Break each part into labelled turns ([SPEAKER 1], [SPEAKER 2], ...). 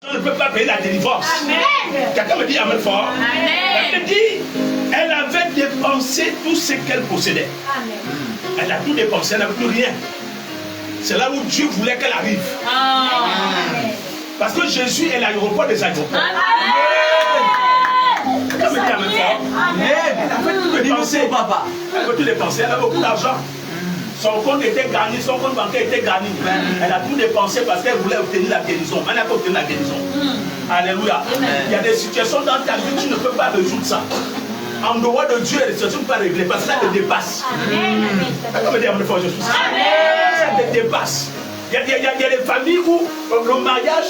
[SPEAKER 1] On ne peut pas payer la délivrance. Quelqu'un me dit amen fort. Elle me dit, elle avait dépensé tout ce qu'elle possédait. Amen. Elle a tout dépensé, elle n'avait plus rien. C'est là où Dieu voulait qu'elle arrive. Amen. Parce que Jésus est l'aéroport des aéroports. Quelqu'un me dit amen fort. Elle avait tout dépensé. Elle avait tout dépensé, elle avait beaucoup d'argent. Son compte était garni, son compte bancaire était garni. Elle a tout dépensé parce qu'elle voulait obtenir la guérison. Elle n'a pas obtenu la guérison. Alléluia. Il y a des situations dans ta vie, tu ne peux pas résoudre ça. En dehors de Dieu, les situations ne peuvent pas régler parce que ça te dépasse. Comment dire, je suis ça? Ça te dépasse. Il y a des familles où le mariage,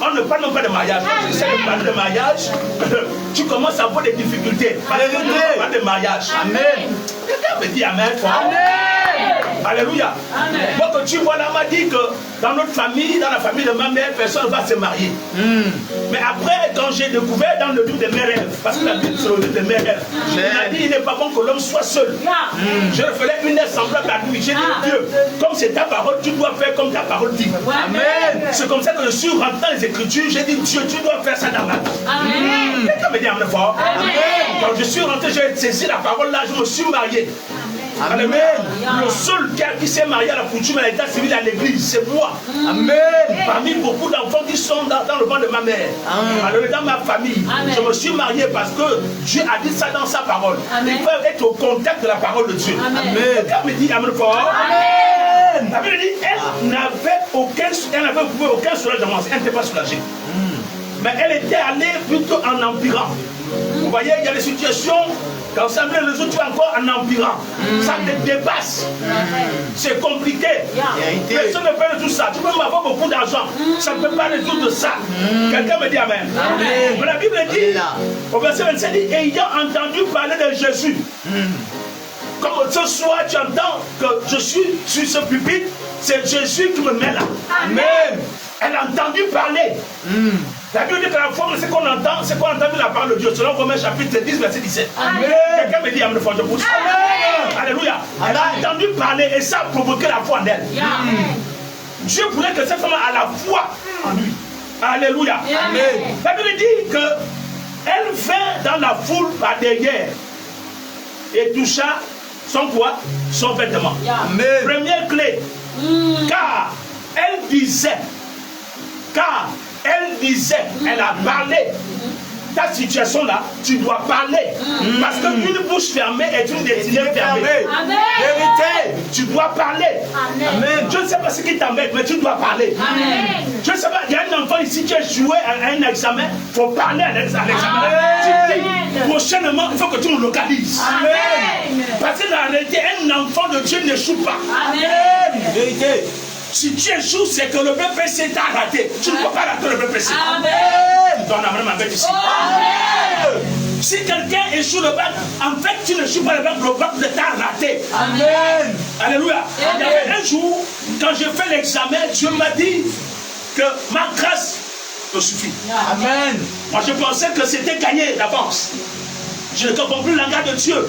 [SPEAKER 1] on ne parle même pas de mariage. Tu sais, de parler de mariage, tu commences à avoir des difficultés. Pas de mariage. Amen. Quelqu'un me dit amen. Alléluia. Donc tu vois là, m'a dit que dans notre famille, dans la famille de ma mère, personne ne va se marier. Mais après, quand j'ai découvert dans le livre de mes rêves, parce que la Bible c'est le livre de mes rêves, il m'a dit il n'est pas bon que l'homme soit seul. Je refais une semblable à lui. J'ai dit Dieu, comme c'est ta parole, tu dois faire comme ta parole dit. Amen. C'est comme ça que je suis rentré dans les Écritures. J'ai dit Dieu, tu dois faire ça dans ma vie. Quelqu'un me dit amen fort. Quand je suis rentré, j'ai saisi la parole là, je me suis marié. Amen. Le seul qui s'est marié à la coutume à l'état civil à l'église, c'est moi. Amen. Parmi beaucoup d'enfants qui sont dans le ventre de ma mère. Alors dans ma famille, je me suis marié parce que Dieu a dit ça dans sa parole. Ils peuvent être au contact de la parole de Dieu. Amen. Quelqu'un me dit amen fort. Amen. La Bible dit elle n'avait aucun soulagement de moi. Elle n'était pas soulagée. Mais elle était allée plutôt en empirant. Vous voyez, il y a des situations, quand ça vient les autres, tu es encore en empirant. Ça te dépasse. C'est compliqué. Personne ne peut résoudre ça. Tu peux avoir beaucoup d'argent. Ça ne peut pas résoudre ça. Quelqu'un me dit amen. Mais la Bible dit, au verset 27, dit, ayant entendu parler de Jésus. Comme ce soir, tu entends que je suis sur ce pupitre, c'est Jésus qui me met là. Amen. Elle a entendu parler. La Bible dit que la forme de ce qu'on entend, c'est qu'on entend la parole de Dieu. Selon Romains chapitre 10, verset 17. Quelqu'un me dit amen, je pousse. Alléluia. Elle a entendu parler et ça a provoqué la foi en elle. Dieu voulait que cette femme ait la foi en lui. Alléluia. Amen. La Bible dit qu'elle vint dans la foule par derrière et toucha son quoi? Son vêtement. Amen. Première clé. Car elle disait, elle a parlé. Ta situation là, tu dois parler. Parce qu'une bouche fermée est une destinée fermée. Vérité, tu dois parler. Amen. Je ne sais pas ce qui t'embête, mais tu dois parler. Amen. Je ne sais pas, il y a un enfant ici qui a joué à un examen. Il faut parler à l'examen. Tu dis, prochainement, il faut que tu me localises. Amen. Parce que dans la réalité, un enfant de Dieu n'échoue pas. Amen. Vérité. Si tu échoues, c'est que le BPC t'a raté. Tu ne peux pas rater le BPC. Amen. Donc, on a ma bête ici. Amen. Si quelqu'un échoue le bac, en fait, tu n'échoues pas le bac t'a raté. Amen. Alléluia. Il y avait un jour, quand j'ai fait l'examen, Dieu m'a dit que ma grâce te suffit. Amen. Moi, je pensais que c'était gagné d'avance. Je ne comprends plus le langage de Dieu.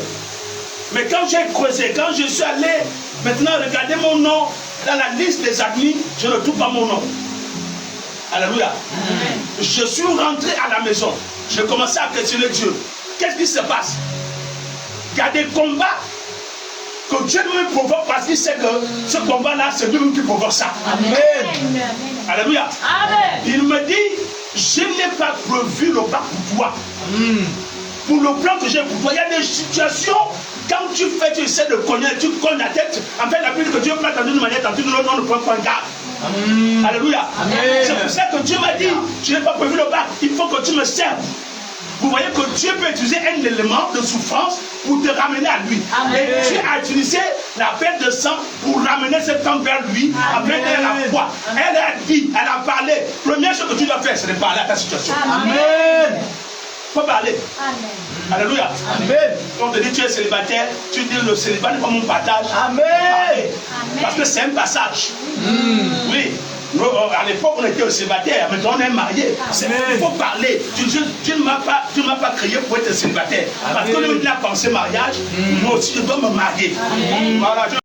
[SPEAKER 1] Mais quand j'ai creusé, quand je suis allé maintenant regarder mon nom, dans la liste des admis, je ne trouve pas mon nom. Alléluia. Je suis rentré à la maison. J'ai commencé à questionner Dieu. Qu'est-ce qui se passe? Il y a des combats que Dieu me provoque parce qu'il sait que ce combat-là, c'est lui-même qui provoque ça. Amen. Alléluia. Amen. Il me dit, je n'ai pas prévu le pas pour toi. Pour le plan que j'ai pour toi, il y a des situations. Quand tu fais, tu essaies de connaître, tu cognes la tête. En fait, la Bible que Dieu place dans une manière, dans une autre, on ne prend pas garde. Alléluia. C'est pour ça que Dieu m'a dit, je n'ai pas prévu le bac, il faut que tu me serves. Vous voyez que Dieu peut utiliser un élément de souffrance pour te ramener à lui. Amen. Et Dieu a utilisé la perte de sang pour ramener cet homme vers lui, après la foi. Elle a dit, elle a parlé. Première chose que tu dois faire, c'est de parler à ta situation. Amen. Il faut parler. Amen. Alléluia. Amen. Quand on te dit tu es célibataire, tu dis le célibat n'est pas mon partage. Amen. Amen. Parce que c'est un passage. Oui. À l'époque, on était célibataire, maintenant on est marié. Il faut parler. Tu ne m'as pas créé pour être célibataire. Parce que lui, il a pensé mariage, moi aussi je dois me marier. Voilà.